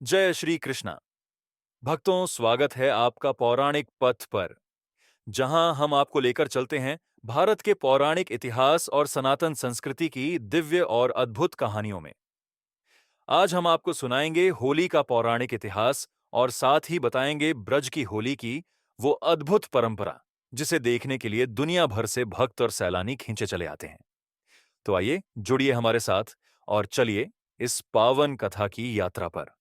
जय श्री कृष्णा। भक्तों, स्वागत है आपका पौराणिक पथ पर, जहां हम आपको लेकर चलते हैं भारत के पौराणिक इतिहास और सनातन संस्कृति की दिव्य और अद्भुत कहानियों में। आज हम आपको सुनाएंगे होली का पौराणिक इतिहास और साथ ही बताएंगे ब्रज की होली की वो अद्भुत परंपरा, जिसे देखने के लिए दुनिया भर से भक्त और सैलानी खींचे चले आते हैं। तो आइए, जुड़िए हमारे साथ और चलिए इस पावन कथा की यात्रा पर।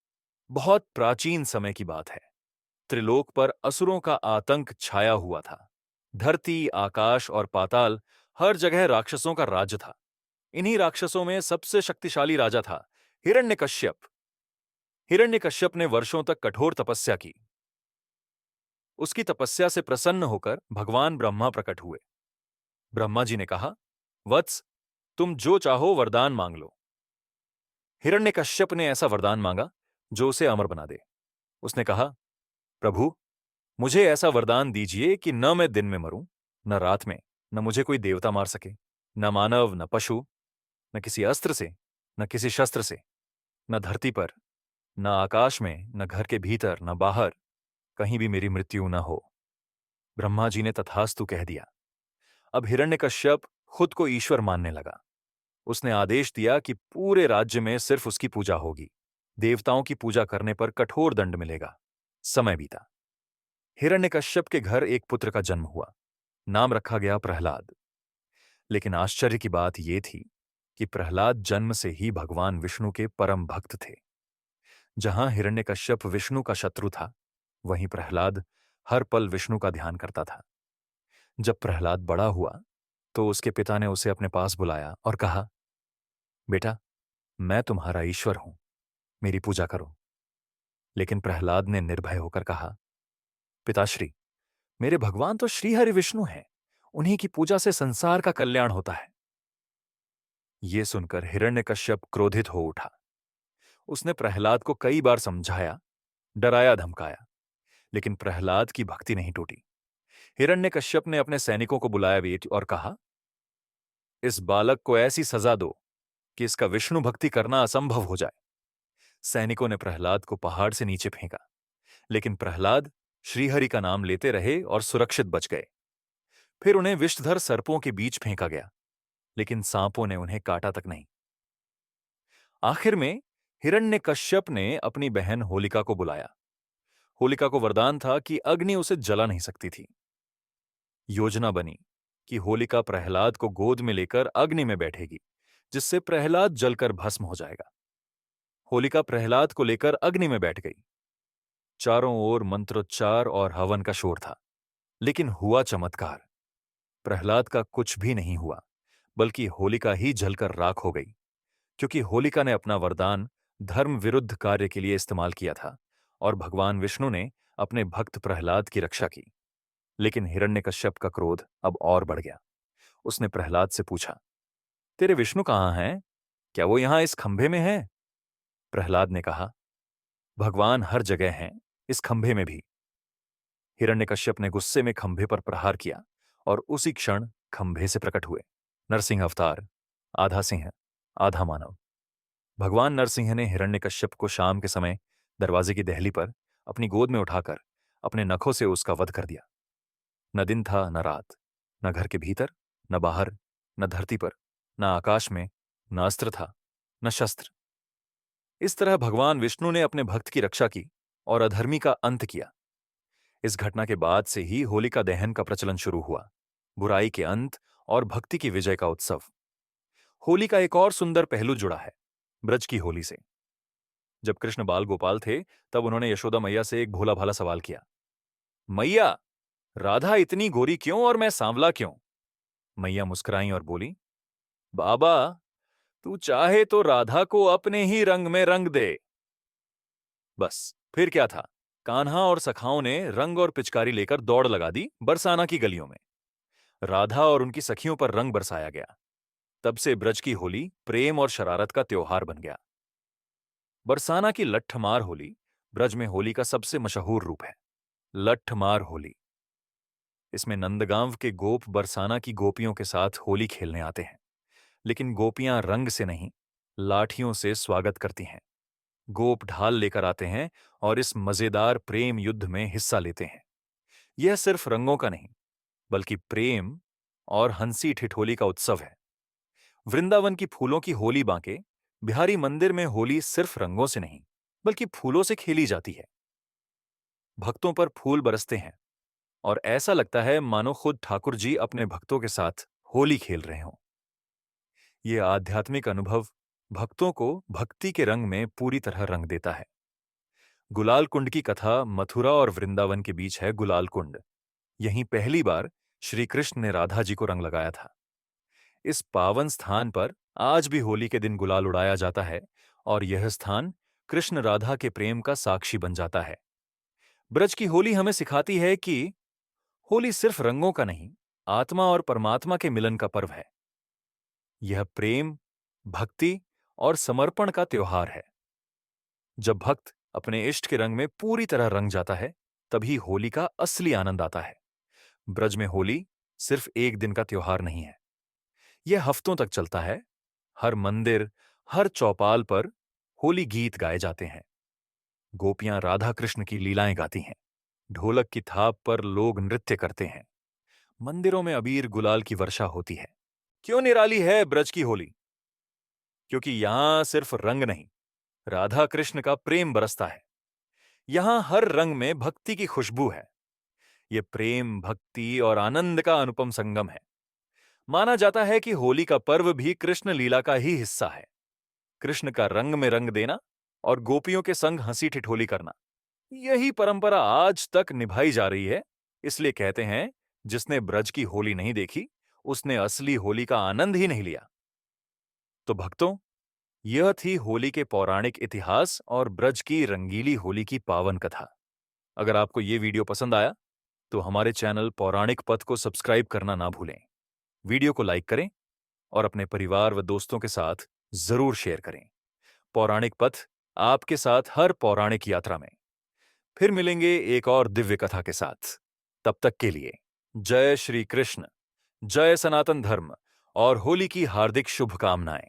बहुत प्राचीन समय की बात है। त्रिलोक पर असुरों का आतंक छाया हुआ था। धरती, आकाश और पाताल, हर जगह राक्षसों का राज्य था। इन्हीं राक्षसों में सबसे शक्तिशाली राजा था हिरण्यकश्यप। हिरण्यकश्यप ने वर्षों तक कठोर तपस्या की। उसकी तपस्या से प्रसन्न होकर भगवान ब्रह्मा प्रकट हुए। ब्रह्मा जी ने कहा, वत्स, तुम जो चाहो वरदान मांग लो। हिरण्यकश्यप ने ऐसा वरदान मांगा जो उसे अमर बना दे। उसने कहा, प्रभु, मुझे ऐसा वरदान दीजिए कि न मैं दिन में मरूं, न रात में, न मुझे कोई देवता मार सके, न मानव, न पशु, न किसी अस्त्र से, न किसी शस्त्र से, न धरती पर, न आकाश में, न घर के भीतर, न बाहर, कहीं भी मेरी मृत्यु न हो। ब्रह्मा जी ने तथास्तु कह दिया। अब हिरण्यकश्यप खुद को ईश्वर मानने लगा। उसने आदेश दिया कि पूरे राज्य में सिर्फ उसकी पूजा होगी। देवताओं की पूजा करने पर कठोर दंड मिलेगा। समय बीता। हिरण्यकश्यप के घर एक पुत्र का जन्म हुआ। नाम रखा गया प्रहलाद। लेकिन आश्चर्य की बात यह थी कि प्रहलाद जन्म से ही भगवान विष्णु के परम भक्त थे। जहां हिरण्यकश्यप विष्णु का शत्रु था, वहीं प्रहलाद हर पल विष्णु का ध्यान करता था। जब प्रहलाद बड़ा हुआ तो उसके पिता ने उसे अपने पास बुलाया और कहा, बेटा, मैं तुम्हारा ईश्वर हूं, मेरी पूजा करो। लेकिन प्रहलाद ने निर्भय होकर कहा, पिताश्री, मेरे भगवान तो श्रीहरि विष्णु हैं। उन्हीं की पूजा से संसार का कल्याण होता है। ये सुनकर हिरण्यकश्यप क्रोधित हो उठा। उसने प्रहलाद को कई बार समझाया, डराया, धमकाया, लेकिन प्रहलाद की भक्ति नहीं टूटी। हिरण्यकश्यप ने अपने सैनिकों को बुलाया और कहा, इस बालक को ऐसी सजा दो कि इसका विष्णु भक्ति करना असंभव हो जाए। सैनिकों ने प्रहलाद को पहाड़ से नीचे फेंका, लेकिन प्रहलाद श्रीहरि का नाम लेते रहे और सुरक्षित बच गए। फिर उन्हें विषधर सर्पों के बीच फेंका गया, लेकिन सांपों ने उन्हें काटा तक नहीं। आखिर में हिरण्यकश्यप ने अपनी बहन होलिका को बुलाया। होलिका को वरदान था कि अग्नि उसे जला नहीं सकती थी। योजना बनी कि होलिका प्रहलाद को गोद में लेकर अग्नि में बैठेगी, जिससे प्रहलाद जलकर भस्म हो जाएगा। होलिका प्रहलाद को लेकर अग्नि में बैठ गई। चारों ओर मंत्रोच्चार और हवन का शोर था, लेकिन हुआ चमत्कार। प्रहलाद का कुछ भी नहीं हुआ, बल्कि होलिका ही जलकर राख हो गई, क्योंकि होलिका ने अपना वरदान धर्म विरुद्ध कार्य के लिए इस्तेमाल किया था और भगवान विष्णु ने अपने भक्त प्रहलाद की रक्षा की। लेकिन हिरण्यकश्यप का क्रोध अब और बढ़ गया। उसने प्रहलाद से पूछा, तेरे विष्णु कहाँ हैं? क्या वो यहां इस खंभे में है? प्रहलाद ने कहा, भगवान हर जगह हैं, इस खंभे में भी। हिरण्यकश्यप ने गुस्से में खंभे पर प्रहार किया और उसी क्षण खंभे से प्रकट हुए नरसिंह अवतार, आधा सिंह, आधा मानव। भगवान नरसिंह ने हिरण्यकश्यप को शाम के समय दरवाजे की दहली पर अपनी गोद में उठाकर अपने नखों से उसका वध कर दिया। न दिन था, न रात, न घर के भीतर, न बाहर, न धरती पर, न आकाश में, न अस्त्र था, न शस्त्र। इस तरह भगवान विष्णु ने अपने भक्त की रक्षा की और अधर्मी का अंत किया। इस घटना के बाद से ही होलिका दहन का प्रचलन शुरू हुआ। बुराई के अंत और भक्ति की विजय का उत्सव। होली का एक और सुंदर पहलू जुड़ा है ब्रज की होली से। जब कृष्ण बाल गोपाल थे, तब उन्होंने यशोदा मैया से एक भोला भाला सवाल किया, मैया, राधा इतनी गोरी क्यों और मैं सांवला क्यों? मैया मुस्कुराई और बोली, बाबा, तू चाहे तो राधा को अपने ही रंग में रंग दे। बस, फिर क्या था, कान्हा और सखाओं ने रंग और पिचकारी लेकर दौड़ लगा दी बरसाना की गलियों में। राधा और उनकी सखियों पर रंग बरसाया गया। तब से ब्रज की होली प्रेम और शरारत का त्योहार बन गया। बरसाना की लट्ठमार होली ब्रज में होली का सबसे मशहूर रूप है। लट्ठमार होली। इसमें नंदगांव के गोप बरसाना की गोपियों के साथ होली खेलने आते हैं, लेकिन गोपियां रंग से नहीं, लाठियों से स्वागत करती हैं। गोप ढाल लेकर आते हैं और इस मजेदार प्रेम युद्ध में हिस्सा लेते हैं। यह सिर्फ रंगों का नहीं, बल्कि प्रेम और हंसी ठिठोली का उत्सव है। वृंदावन की फूलों की होली बांके बिहारी मंदिर में होली सिर्फ रंगों से नहीं, बल्कि फूलों से खेली जाती है। भक्तों पर फूल बरसते हैं और ऐसा लगता है मानो खुद ठाकुर जी अपने भक्तों के साथ होली खेल रहे हों। ये आध्यात्मिक अनुभव भक्तों को भक्ति के रंग में पूरी तरह रंग देता है। गुलाल कुंड की कथा मथुरा और वृंदावन के बीच है। गुलाल कुंड यहीं पहली बार श्री कृष्ण ने राधा जी को रंग लगाया था। इस पावन स्थान पर आज भी होली के दिन गुलाल उड़ाया जाता है और यह स्थान कृष्ण राधा के प्रेम का साक्षी बन जाता है। ब्रज की होली हमें सिखाती है कि होली सिर्फ रंगों का नहीं, आत्मा और परमात्मा के मिलन का पर्व है। यह प्रेम, भक्ति और समर्पण का त्योहार है। जब भक्त अपने इष्ट के रंग में पूरी तरह रंग जाता है, तभी होली का असली आनंद आता है। ब्रज में होली सिर्फ एक दिन का त्योहार नहीं है, यह हफ्तों तक चलता है। हर मंदिर, हर चौपाल पर होली गीत गाए जाते हैं। गोपियां राधा कृष्ण की लीलाएं गाती हैं। ढोलक की थाप पर लोग नृत्य करते हैं। मंदिरों में अबीर गुलाल की वर्षा होती है। क्यों निराली है ब्रज की होली? क्योंकि यहां सिर्फ रंग नहीं, राधा कृष्ण का प्रेम बरसता है। यहां हर रंग में भक्ति की खुशबू है। ये प्रेम, भक्ति और आनंद का अनुपम संगम है। माना जाता है कि होली का पर्व भी कृष्ण लीला का ही हिस्सा है। कृष्ण का रंग में रंग देना और गोपियों के संग हंसी ठिठोली करना, यही परंपरा आज तक निभाई जा रही है। इसलिए कहते हैं, जिसने ब्रज की होली नहीं देखी, उसने असली होली का आनंद ही नहीं लिया। तो भक्तों, यह थी होली के पौराणिक इतिहास और ब्रज की रंगीली होली की पावन कथा। अगर आपको ये वीडियो पसंद आया, तो हमारे चैनल पौराणिक पथ को सब्सक्राइब करना ना भूलें। वीडियो को लाइक करें और अपने परिवार व दोस्तों के साथ जरूर शेयर करें। पौराणिक पथ आपके साथ हर पौराणिक यात्रा में। फिर मिलेंगे एक और दिव्य कथा के साथ। तब तक के लिए जय श्री कृष्ण, जय सनातन धर्म और होली की हार्दिक शुभकामनाएं।